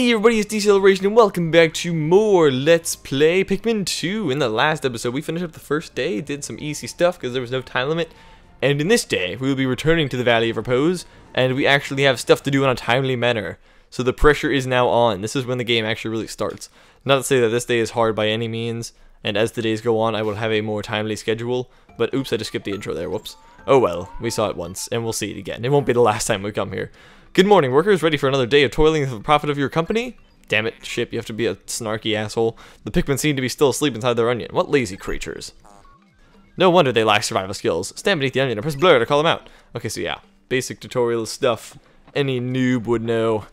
Hey everybody, it's Deceleration and welcome back to more Let's Play Pikmin 2. In the last episode, we finished up the first day, did some easy stuff because there was no time limit. And in this day, we will be returning to the Valley of Repose, and we actually have stuff to do in a timely manner. So the pressure is now on. This is when the game actually really starts. Not to say that this day is hard by any means, and as the days go on, I will have a more timely schedule. But oops, I just skipped the intro there, whoops. Oh well, we saw it once, and we'll see it again. It won't be the last time we come here. Good morning, workers. Ready for another day of toiling for the profit of your company? Damn it, ship, you have to be a snarky asshole. The Pikmin seem to be still asleep inside their onion. What lazy creatures. No wonder they lack survival skills. Stand beneath the onion and press blur to call them out. Okay, so yeah, basic tutorial stuff any noob would know.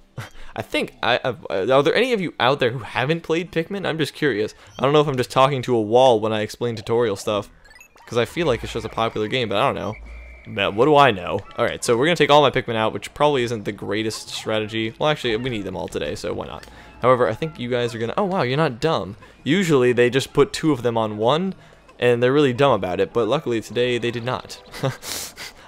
I think, are there any of you out there who haven't played Pikmin? I'm just curious. I don't know if I'm just talking to a wall when I explain tutorial stuff, because I feel like it's just a popular game, but I don't know. What do I know? Alright, so we're going to take all my Pikmin out, which probably isn't the greatest strategy. Well, actually, we need them all today, so why not? However, I think you guys are going to... Oh, wow, you're not dumb. Usually, they just put 2 of them on 1, and they're really dumb about it, but luckily today, they did not.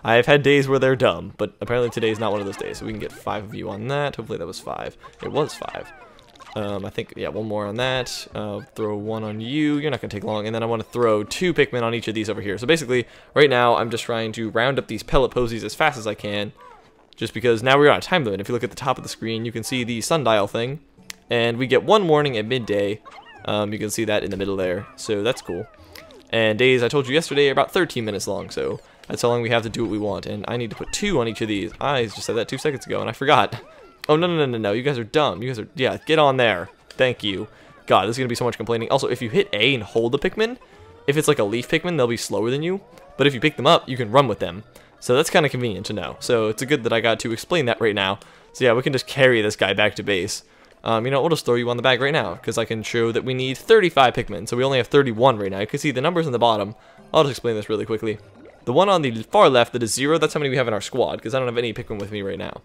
I've had days where they're dumb, but apparently today is not one of those days, so we can get 5 of you on that. Hopefully that was 5. It was 5. I think, yeah, 1 more on that. Throw 1 on you. You're not going to take long. And then I want to throw 2 Pikmin on each of these over here. So basically, right now, I'm just trying to round up these pellet posies as fast as I can. Just because now we're on a time limit. If you look at the top of the screen, you can see the sundial thing. And we get 1 warning at midday. You can see that in the middle there. So that's cool. And days, I told you yesterday, are about 13 minutes long. So that's how long we have to do what we want. And I need to put 2 on each of these. I just said that 2 seconds ago, and I forgot. Oh, no, you guys are dumb. You guys are, yeah, get on there. Thank you. God, this is going to be so much complaining. Also, if you hit A and hold the Pikmin, if it's like a leaf Pikmin, they'll be slower than you. But if you pick them up, you can run with them. So that's kind of convenient to know. So it's good that I got to explain that right now. So yeah, we can just carry this guy back to base. You know, we'll just throw you on the bag right now, because I can show that we need 35 Pikmin. So we only have 31 right now. You can see the numbers in the bottom. I'll just explain this really quickly. The one on the far left that is 0, that's how many we have in our squad, because I don't have any Pikmin with me right now.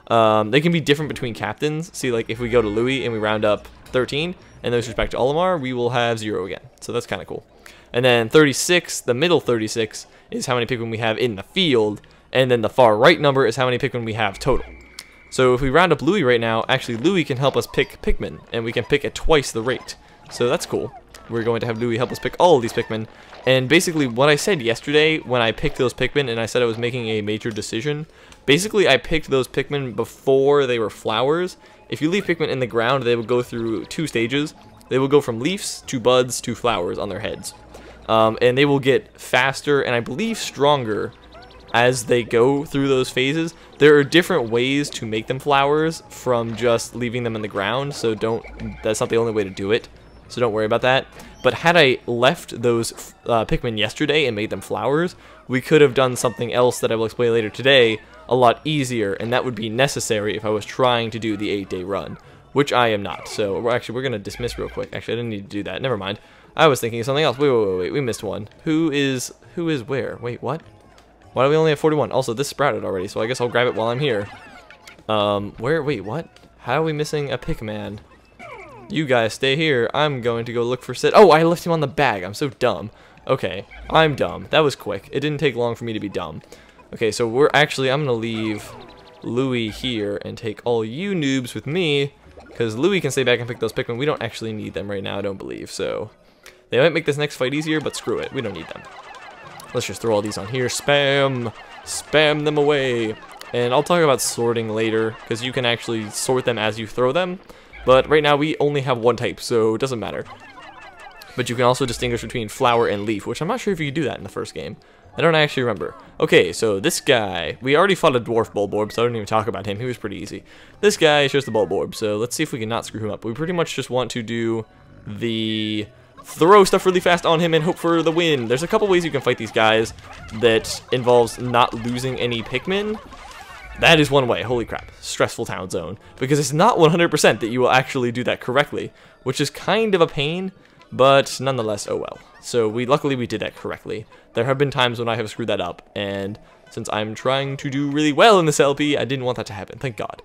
They can be different between captains. See, like, if we go to Louis and we round up 13, and those respect to Olimar, we will have 0 again. So that's kind of cool. And then 36, the middle 36, is how many Pikmin we have in the field, and then the far right number is how many Pikmin we have total. So if we round up Louis right now, actually Louis can help us pick Pikmin, and we can pick at twice the rate. So that's cool. We're going to have Louis help us pick all of these Pikmin. And basically what I said yesterday when I picked those Pikmin and I said I was making a major decision, basically I picked those Pikmin before they were flowers. If you leave Pikmin in the ground, they will go through 2 stages. They will go from leaves to buds to flowers on their heads. And they will get faster and I believe stronger as they go through those phases. There are different ways to make them flowers from just leaving them in the ground, so that's not the only way to do it. So don't worry about that. But had I left those Pikmin yesterday and made them flowers, we could have done something else that I will explain later today a lot easier, and that would be necessary if I was trying to do the 8-day run, which I am not. So we're going to dismiss real quick. Actually, I didn't need to do that. Never mind. I was thinking of something else. Wait. We missed one. Who is where? Wait, what? Why do we only have 41? Also, this sprouted already, so I guess I'll grab it while I'm here. Wait, what? How are we missing a Pikmin? You guys stay here. I'm going to go look for Sid. Oh, I left him on the bag. I'm so dumb. Okay, I'm dumb. That was quick. It didn't take long for me to be dumb. Okay, so I'm going to leave Louis here and take all you noobs with me, because Louis can stay back and pick those Pikmin. We don't actually need them right now, I don't believe. So they might make this next fight easier, but screw it. We don't need them. Let's just throw all these on here. Spam them away. And I'll talk about sorting later, because you can actually sort them as you throw them. But right now we only have 1 type, so it doesn't matter. But you can also distinguish between flower and leaf, which I'm not sure if you could do that in the first game. I don't actually remember. Okay, so this guy, we already fought a dwarf Bulborb, so I don't even talk about him. He was pretty easy. This guy is just a Bulborb, so let's see if we can not screw him up. We pretty much just want to do the throw stuff really fast on him and hope for the win. There's a couple ways you can fight these guys that involves not losing any Pikmin. That is one way. Holy crap. Stressful town zone. Because it's not 100% that you will actually do that correctly, which is kind of a pain, but nonetheless, oh well. So luckily we did that correctly. There have been times when I have screwed that up, and since I'm trying to do really well in this LP, I didn't want that to happen. Thank God.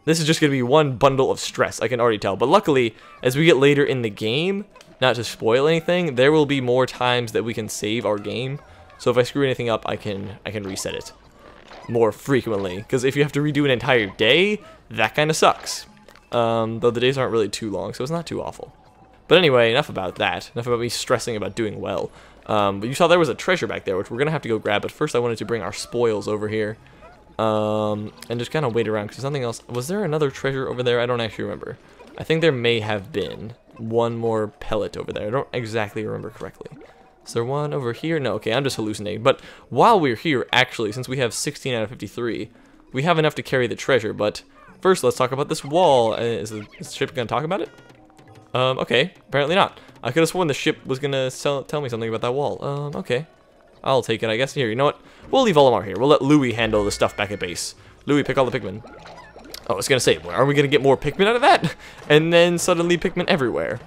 This is just going to be one bundle of stress, I can already tell. But luckily, as we get later in the game, not to spoil anything, there will be more times that we can save our game. So if I screw anything up, I can reset it more frequently, because if you have to redo an entire day, that kind of sucks. though the days aren't really too long, so it's not too awful. But anyway, enough about that. Enough about me stressing about doing well. But you saw there was a treasure back there, which we're going to have to go grab. But first I wanted to bring our spoils over here. And just kind of wait around, because something else. Was there another treasure over there? I don't actually remember. I think there may have been one more pellet over there. I don't exactly remember correctly. Is there one over here? No, okay, I'm just hallucinating. But while we're here, actually, since we have 16 out of 53, we have enough to carry the treasure. But first, let's talk about this wall. Is the ship going to talk about it? Okay, apparently not. I could have sworn the ship was going to tell me something about that wall. Okay. I'll take it, I guess. Here, you know what? We'll leave Olimar here. We'll let Louie handle the stuff back at base. Louie, pick all the Pikmin. Oh, I was going to say, are we going to get more Pikmin out of that? And then suddenly Pikmin everywhere.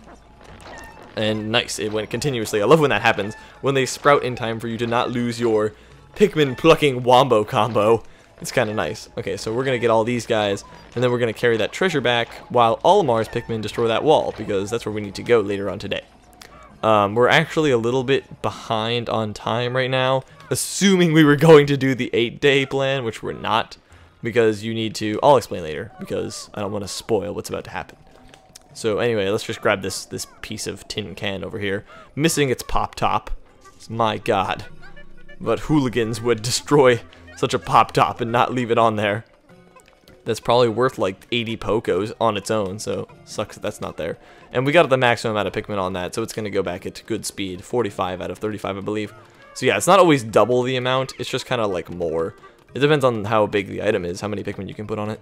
And nice, it went continuously. I love when that happens. When they sprout in time for you to not lose your Pikmin plucking wombo combo. It's kind of nice. Okay, so we're going to get all these guys, and then we're going to carry that treasure back while Olimar's Pikmin destroy that wall, because that's where we need to go later on today. We're actually a little bit behind on time right now, assuming we were going to do the 8-day plan, which we're not, because you need to, I'll explain later, because I don't want to spoil what's about to happen. So anyway, let's just grab this piece of tin can over here, missing its pop top. My god. But hooligans would destroy such a pop top and not leave it on there. That's probably worth like 80 Pokos on its own, so sucks that that's not there. And we got the maximum amount of Pikmin on that, so it's going to go back at good speed. 45 out of 35, I believe. So yeah, it's not always double the amount, it's just kind of like more. It depends on how big the item is, how many Pikmin you can put on it.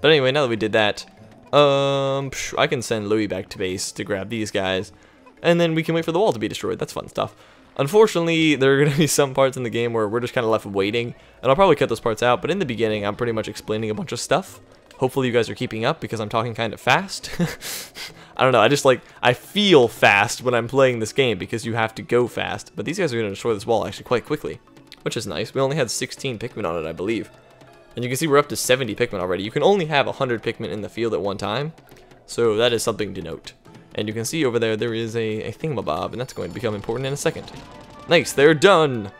But anyway, now that we did that, I can send Louie back to base to grab these guys, and then we can wait for the wall to be destroyed. That's fun stuff. Unfortunately, there are going to be some parts in the game where we're just kind of left waiting, and I'll probably cut those parts out, but in the beginning, I'm pretty much explaining a bunch of stuff. Hopefully you guys are keeping up, because I'm talking kind of fast. I don't know, I feel fast when I'm playing this game, because you have to go fast, but these guys are going to destroy this wall actually quite quickly, which is nice. We only had 16 Pikmin on it, I believe. And you can see we're up to 70 Pikmin already. You can only have 100 Pikmin in the field at one time, so that is something to note. And you can see over there, there is a thingamabob, and that's going to become important in a second. Nice, they're done!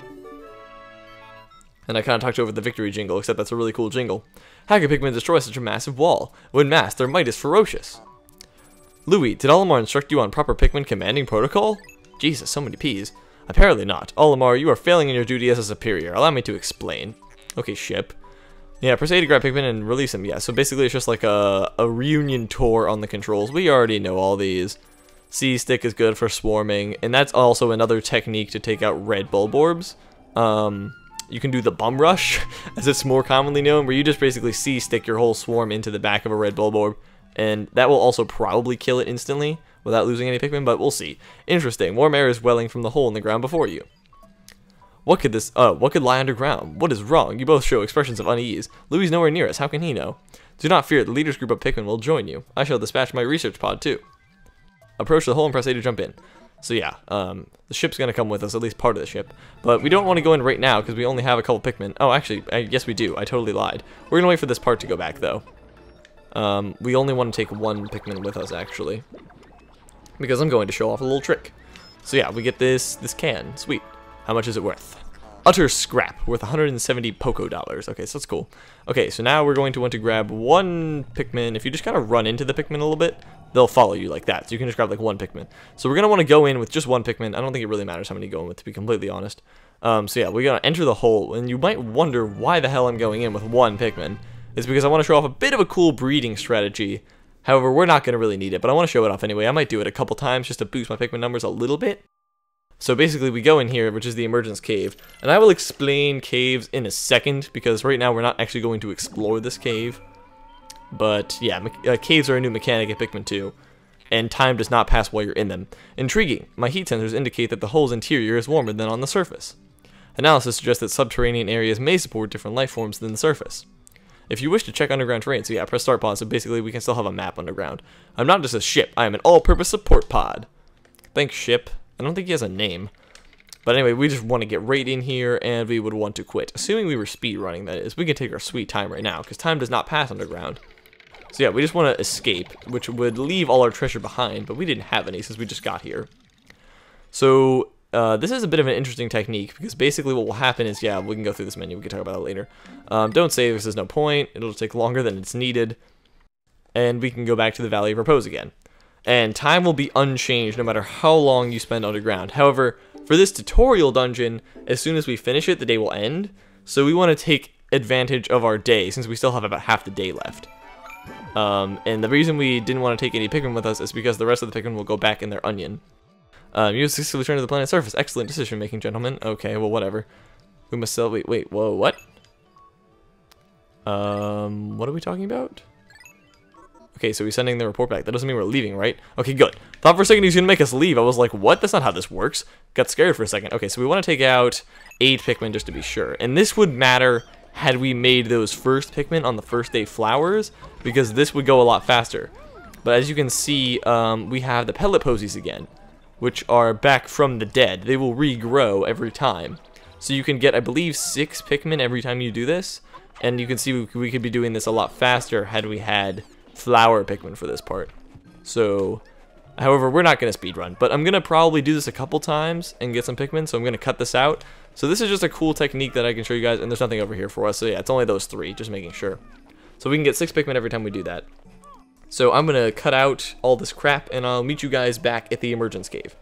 And I kind of talked over the victory jingle, except that's a really cool jingle. How could Pikmin destroy such a massive wall? When massed, their might is ferocious. Louie, did Olimar instruct you on proper Pikmin commanding protocol? Jesus, so many P's. Apparently not. Olimar, you are failing in your duty as a superior. Allow me to explain. Okay, ship. Yeah, press A to grab Pikmin and release him. Yeah, so basically it's just like a reunion tour on the controls. We already know all these. C-stick is good for swarming, and that's also another technique to take out red bulb orbs. You can do the bum rush, as it's more commonly known, where you just basically C-stick your whole swarm into the back of a red bulb orb, and that will also probably kill it instantly without losing any Pikmin, but we'll see. Interesting, warm air is welling from the hole in the ground before you. What could lie underground? What is wrong? You both show expressions of unease. Louie's nowhere near us, how can he know? Do not fear, the leader's group of Pikmin will join you. I shall dispatch my research pod too. Approach the hole and press A to jump in. So yeah, the ship's going to come with us, at least part of the ship. But we don't want to go in right now, because we only have a couple Pikmin. Oh, actually, yes we do. I totally lied. We're going to wait for this part to go back, though. We only want to take one Pikmin with us, actually. Because I'm going to show off a little trick. So yeah, we get this can. Sweet. How much is it worth? Utter scrap, worth 170 Poco dollars. Okay, so that's cool. Okay, so now we're going to want to grab one Pikmin. If you just kind of run into the Pikmin a little bit, they'll follow you like that. So you can just grab like one Pikmin. So we're going to want to go in with just one Pikmin. I don't think it really matters how many you go in with, to be completely honest. So yeah, we're going to enter the hole, and you might wonder why the hell I'm going in with one Pikmin. It's because I want to show off a bit of a cool breeding strategy. However, we're not going to really need it, but I want to show it off anyway. I might do it a couple times just to boost my Pikmin numbers a little bit. So basically we go in here, which is the emergence cave, and I will explain caves in a second, because right now we're not actually going to explore this cave. But yeah, caves are a new mechanic at Pikmin 2, and time does not pass while you're in them. Intriguing, my heat sensors indicate that the hole's interior is warmer than on the surface. Analysis suggests that subterranean areas may support different life forms than the surface. If you wish to check underground terrain, so yeah, press start pod, so basically we can still have a map underground. I'm not just a ship, I am an all-purpose support pod. Thanks, ship. I don't think he has a name. But anyway, we just want to get right in here, and we would want to quit. Assuming we were speed running, that is. We can take our sweet time right now, because time does not pass underground. So yeah, we just want to escape, which would leave all our treasure behind, but we didn't have any since we just got here. So, this is a bit of an interesting technique, because basically what will happen is, yeah, we can go through this menu, we can talk about that later. Don't save, there's no point, it'll take longer than it's needed. and we can go back to the Valley of Repose again. And time will be unchanged no matter how long you spend underground. However, for this tutorial dungeon, as soon as we finish it, the day will end. So we want to take advantage of our day, since we still have about half the day left. And the reason we didn't want to take any Pikmin with us is because the rest of the Pikmin will go back in their onion. You successfully return to the planet's surface. Excellent decision making, gentlemen. Okay, well, whatever. We must sell. Wait, whoa, what? What are we talking about? Okay, so he's sending the report back. That doesn't mean we're leaving, right? Okay, good. Thought for a second he was gonna make us leave. I was like, what? That's not how this works. Got scared for a second. Okay, so we want to take out 8 Pikmin just to be sure. And this would matter had we made those first Pikmin on the first day flowers, because this would go a lot faster. But as you can see, we have the pellet posies again, which are back from the dead. They will regrow every time. So you can get, I believe, 6 Pikmin every time you do this. And you can see we could be doing this a lot faster had we had flower Pikmin for this part. So, however, we're not going to speedrun, but I'm going to probably do this a couple times and get some Pikmin, so I'm going to cut this out. So this is just a cool technique that I can show you guys, and there's nothing over here for us, so yeah, it's only those 3, just making sure. So we can get 6 Pikmin every time we do that. So I'm going to cut out all this crap, and I'll meet you guys back at the Emergence Cave.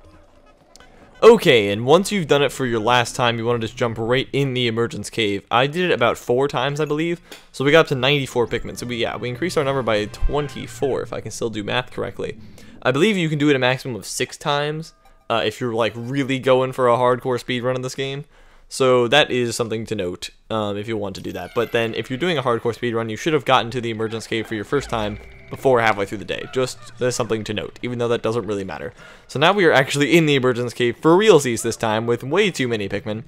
Okay, and once you've done it for your last time, you want to just jump right in the Emergence Cave. I did it about 4 times, I believe, so we got up to 94 Pikmin. So we increased our number by 24, if I can still do math correctly. I believe you can do it a maximum of 6 times, if you're like really going for a hardcore speed run in this game. So that is something to note, if you want to do that. But then, if you're doing a hardcore speed run, you should have gotten to the Emergence Cave for your first time before halfway through the day. Just something to note, even though that doesn't really matter. So now we are actually in the Emergence Cave for realsies this time, with way too many Pikmin.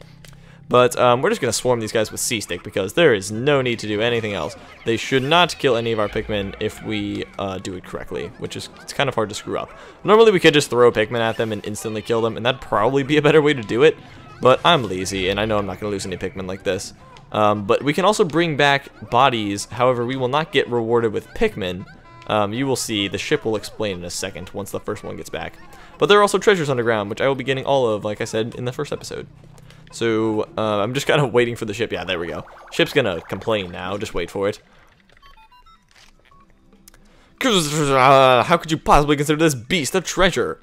But we're just going to swarm these guys with C-Stick, because there is no need to do anything else. They should not kill any of our Pikmin if we do it correctly, which is it's kind of hard to screw up. Normally we could just throw Pikmin at them and instantly kill them, and that'd probably be a better way to do it. But I'm lazy, and I know I'm not going to lose any Pikmin like this. But we can also bring back bodies. However, we will not get rewarded with Pikmin. You will see. The ship will explain in a second once the first one gets back. But there are also treasures underground, which I will be getting all of, like I said, in the first episode. So, I'm just kind of waiting for the ship. Yeah, there we go. Ship's going to complain now. Just wait for it. How could you possibly consider this beast a treasure?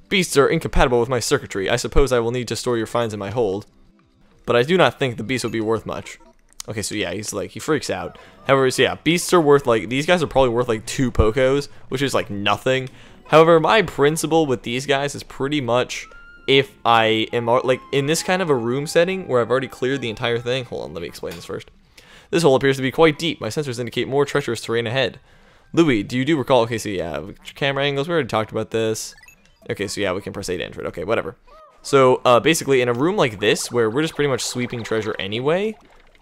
Beasts are incompatible with my circuitry. I suppose I will need to store your finds in my hold. But I do not think the beast will be worth much. Okay, so yeah, he freaks out. However, so yeah, beasts are worth, like, these guys are probably worth, like, 2 Pokos, which is, like, nothing. However, my principle with these guys is pretty much, if I am, like, in this kind of a room setting where I've already cleared the entire thing. Hold on, let me explain this first. This hole appears to be quite deep. My sensors indicate more treacherous terrain ahead. Louis, do you recall? Okay, so yeah, camera angles, we already talked about this. Okay, so yeah, we can press A to enter it. Okay, whatever. So, basically, in a room like this, where we're just pretty much sweeping treasure anyway,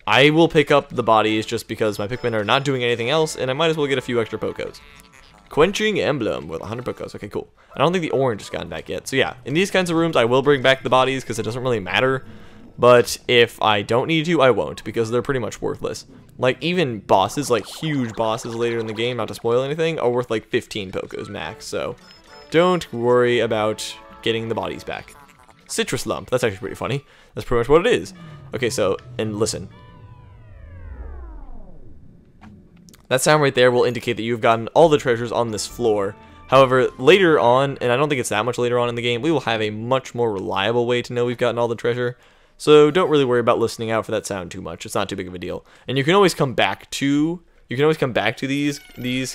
I will pick up the bodies just because my Pikmin are not doing anything else, and I might as well get a few extra Pokos. Quenching Emblem with 100 Pokos. Okay, cool. I don't think the orange has gotten back yet. So yeah, in these kinds of rooms, I will bring back the bodies because it doesn't really matter. But if I don't need to, I won't, because they're pretty much worthless. Like, even bosses, like huge bosses later in the game, not to spoil anything, are worth like 15 Pokos max, so don't worry about getting the bodies back. Citrus Lump, that's actually pretty funny. That's pretty much what it is. Okay, so, and listen. That sound right there will indicate that you've gotten all the treasures on this floor. However, later on, and I don't think it's that much later on in the game, we will have a much more reliable way to know we've gotten all the treasure. So don't really worry about listening out for that sound too much. It's not too big of a deal. And you can always come back to these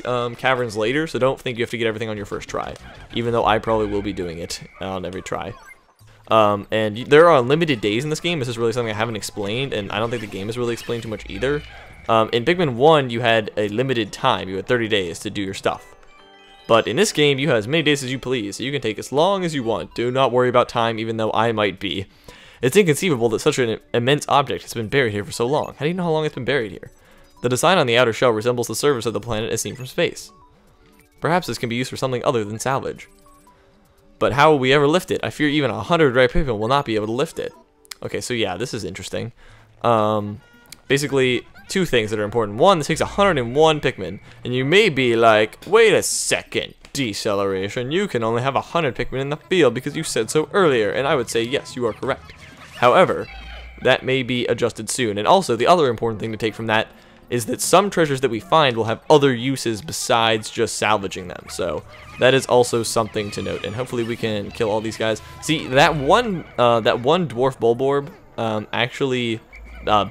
caverns later, so don't think you have to get everything on your first try, even though I probably will be doing it on every try. And there are limited days in this game. This is really something I haven't explained, and I don't think the game has really explained too much either. In Pikmin 1, you had a limited time. You had 30 days to do your stuff. But in this game, you have as many days as you please, so you can take as long as you want. Do not worry about time, even though I might be. It's inconceivable that such an immense object has been buried here for so long. How do you know how long it's been buried here? The design on the outer shell resembles the surface of the planet as seen from space. Perhaps this can be used for something other than salvage. But how will we ever lift it? I fear even 100 right Pikmin will not be able to lift it. Okay, so yeah, this is interesting. Basically, two things that are important. One, this takes 101 Pikmin, and you may be like, wait a second, Deceleration, you can only have 100 Pikmin in the field because you said so earlier, and I would say, yes, you are correct. However, that may be adjusted soon. And also, the other important thing to take from that is that some treasures that we find will have other uses besides just salvaging them. So that is also something to note, and hopefully we can kill all these guys. See, that one dwarf bulborb actually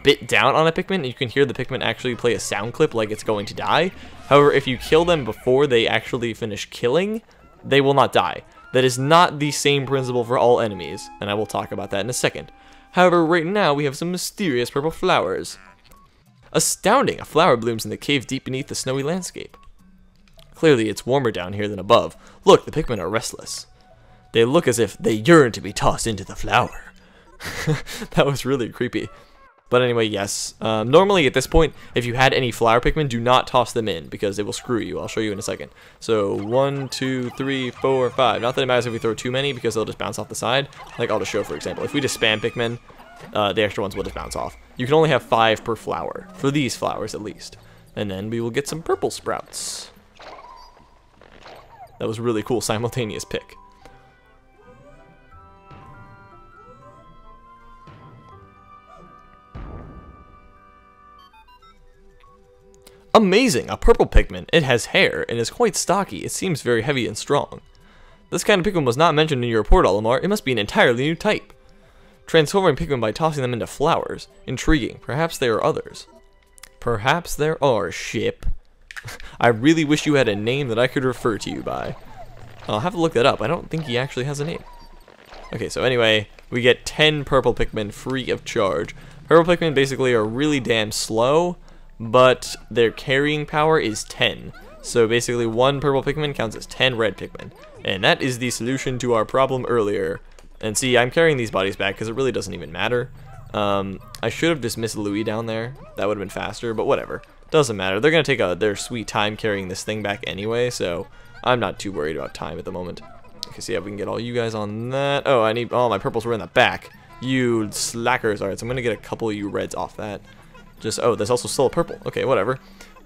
bit down on a Pikmin, and you can hear the Pikmin actually play a sound clip like it's going to die. However, if you kill them before they actually finish killing, they will not die. That is not the same principle for all enemies, and I will talk about that in a second. However, right now we have some mysterious purple flowers. Astounding! A flower blooms in the cave deep beneath the snowy landscape. Clearly, it's warmer down here than above. Look, the Pikmin are restless. They look as if they yearn to be tossed into the flower. That was really creepy. But anyway, yes. Normally at this point, if you had any flower Pikmin, do not toss them in because they will screw you. I'll show you in a second. So 1, 2, 3, 4, 5. Not that it matters if we throw too many because they'll just bounce off the side. Like I'll just show, for example, if we just spam Pikmin, the extra ones will just bounce off. You can only have 5 per flower, for these flowers at least. And then we will get some purple sprouts. That was a really cool simultaneous pick. Amazing! A purple Pikmin. It has hair and is quite stocky. It seems very heavy and strong. This kind of Pikmin was not mentioned in your report, Olimar. It must be an entirely new type. Transforming Pikmin by tossing them into flowers. Intriguing. Perhaps there are others. Perhaps there are, ship. I really wish you had a name that I could refer to you by. I'll have to look that up. I don't think he actually has a name. Okay, so anyway, we get 10 purple Pikmin free of charge. Purple Pikmin basically are really damn slow, but their carrying power is 10. So basically 1 purple Pikmin counts as 10 red Pikmin. And that is the solution to our problem earlier. And see, I'm carrying these bodies back because it really doesn't even matter. I should have dismissed Louis down there. That would have been faster, but whatever. Doesn't matter. They're going to take their sweet time carrying this thing back anyway, so I'm not too worried about time at the moment. Okay, so yeah, we can get all you guys on that. Oh, oh, my purples were in the back. You slackers. Alright, so I'm going to get a couple of you reds off that. Oh, there's also still a purple. Okay, whatever.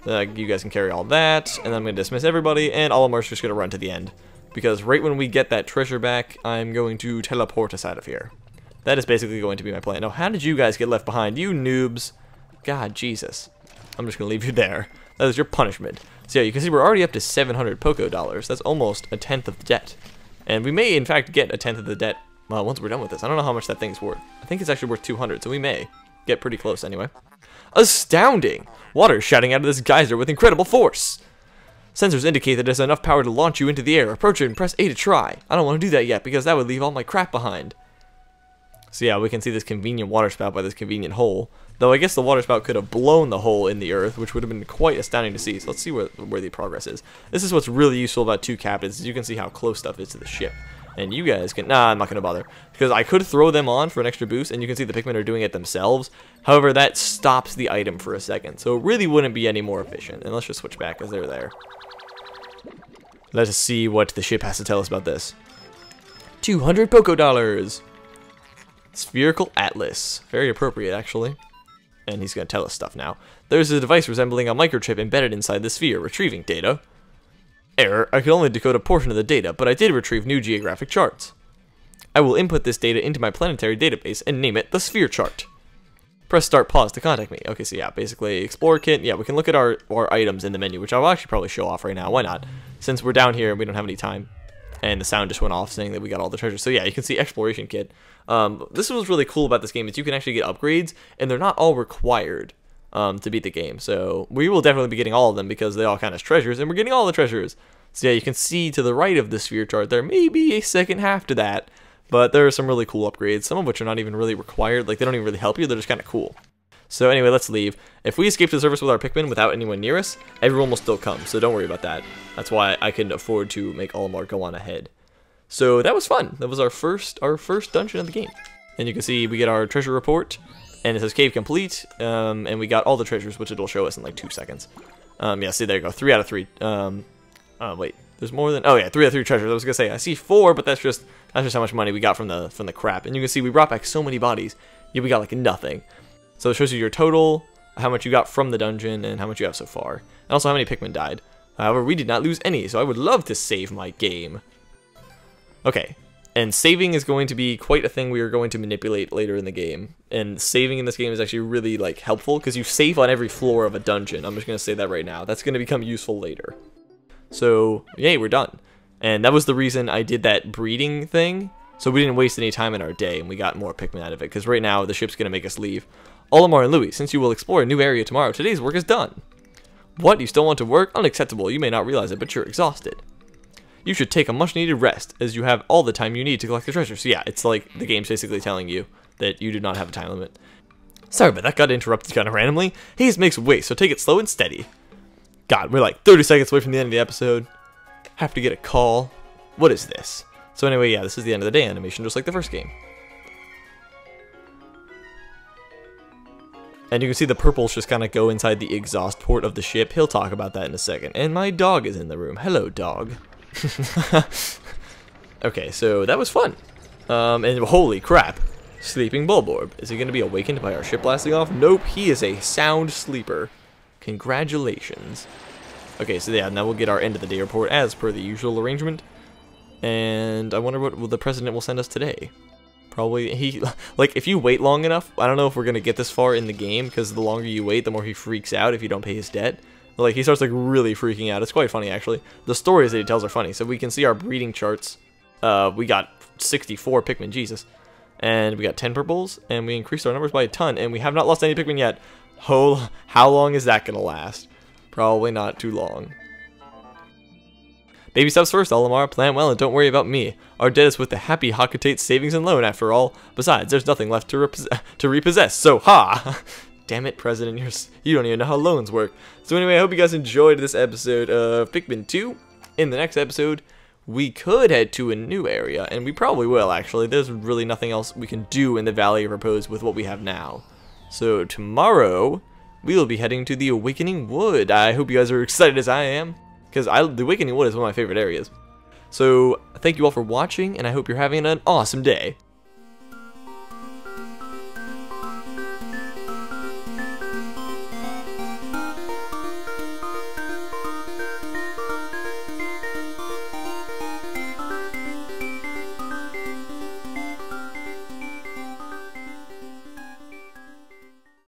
You guys can carry all that, and then I'm going to dismiss everybody, and Olimar's just going to run to the end. Because right when we get that treasure back, I'm going to teleport us out of here. That is basically going to be my plan. Now, how did you guys get left behind? You noobs. God, Jesus. I'm just going to leave you there. That is your punishment. So yeah, you can see we're already up to 700 Poco dollars. That's almost a tenth of the debt. And we may, in fact, get a tenth of the debt once we're done with this. I don't know how much that thing's worth. I think it's actually worth 200, so we may get pretty close anyway. Astounding! Water is shouting out of this geyser with incredible force. Sensors indicate that it has enough power to launch you into the air. Approach it and press A to try. I don't want to do that yet because that would leave all my crap behind. So yeah, we can see this convenient water spout by this convenient hole. Though I guess the water spout could have blown the hole in the earth, which would have been quite astounding to see. So let's see where the progress is. This is what's really useful about 2 captains, is you can see how close stuff is to the ship. And you guys can... Nah, I'm not going to bother. Because I could throw them on for an extra boost, and you can see the Pikmin are doing it themselves. However, that stops the item for a second. So it really wouldn't be any more efficient. And let's just switch back because they're there. Let us see what the ship has to tell us about this. 200 Poco dollars! Spherical Atlas. Very appropriate, actually. And he's going to tell us stuff now. There's a device resembling a microchip embedded inside the sphere, retrieving data. Error, I could only decode a portion of the data, but I did retrieve new geographic charts. I will input this data into my planetary database and name it the Sphere Chart. Press start pause to contact me. Okay, so yeah, basically Explorer Kit. Yeah, we can look at our items in the menu, which I'll actually probably show off right now. Why not? Since we're down here and we don't have any time. And the sound just went off saying that we got all the treasures. So yeah, you can see Exploration Kit. This was really cool about this game is you can actually get upgrades, and they're not all required to beat the game. So we will definitely be getting all of them because they all count as treasures, and we're getting all the treasures. So yeah, you can see to the right of the sphere chart there may be a second half to that, but there are some really cool upgrades, some of which are not even really required. Like, they don't even really help you, they're just kind of cool. So anyway, let's leave. If we escape to the surface with our Pikmin without anyone near us, everyone will still come, so don't worry about that. That's why I can afford to make Olimar go on ahead. So that was fun. That was our first dungeon of the game. And you can see we get our treasure report, and it says cave complete, and we got all the treasures, which it'll show us in like 2 seconds. Yeah, see, there you go, 3 out of 3. Wait, there's more than, oh yeah, 3 out of 3 treasures. I was gonna say I see 4, but that's just how much money we got from the crap. And you can see we brought back so many bodies, yet we got like nothing. So it shows you your total, how much you got from the dungeon, and how much you have so far, and also how many Pikmin died. However, we did not lose any, so I would love to save my game. Okay, And saving is going to be quite a thing we are going to manipulate later in the game. And saving in this game is actually really like helpful because you save on every floor of a dungeon. I'm just going to say that right now. That's going to become useful later. So, yay, we're done. And that was the reason I did that breeding thing. So we didn't waste any time in our day and we got more Pikmin out of it. Because right now the ship's going to make us leave. Olimar and Louis, since you will explore a new area tomorrow, today's work is done. What? You still want to work? Unacceptable. You may not realize it, but you're exhausted. You should take a much needed rest, as you have all the time you need to collect the treasure. So yeah, it's like the game's basically telling you that you do not have a time limit. Sorry, but that got interrupted kind of randomly. Haze makes way, so take it slow and steady. God, we're like 30 seconds away from the end of the episode. Have to get a call. What is this? So anyway, yeah, this is the end of the day animation, just like the first game. And you can see the purples just kind of go inside the exhaust port of the ship. He'll talk about that in a second. And my dog is in the room. Hello, dog. Okay, so that was fun. And holy crap. Sleeping Bulborb. Is he going to be awakened by our ship blasting off? Nope, he is a sound sleeper. Congratulations. Okay, so yeah, now we'll get our end of the day report as per the usual arrangement. And I wonder what the president will send us today. Probably, like, if you wait long enough, I don't know if we're going to get this far in the game, because the longer you wait, the more he freaks out if you don't pay his debt. Like, he starts, like, really freaking out. It's quite funny, actually. The stories that he tells are funny. So we can see our breeding charts. We got 64 Pikmin, Jesus. And we got 10 purples, and we increased our numbers by a ton, and we have not lost any Pikmin yet. How long is that going to last? Probably not too long. Baby steps first, Olimar. Plan well and don't worry about me. Our debt is with the happy Hakutate's savings and loan, after all. Besides, there's nothing left to repossess, so ha! Damn it, President, you don't even know how loans work. So anyway, I hope you guys enjoyed this episode of Pikmin 2. In the next episode, we could head to a new area, and we probably will, actually. There's really nothing else we can do in the Valley of Repose with what we have now. So tomorrow, we will be heading to the Awakening Wood. I hope you guys are excited as I am, because the Awakening Wood is one of my favorite areas. So thank you all for watching, and I hope you're having an awesome day.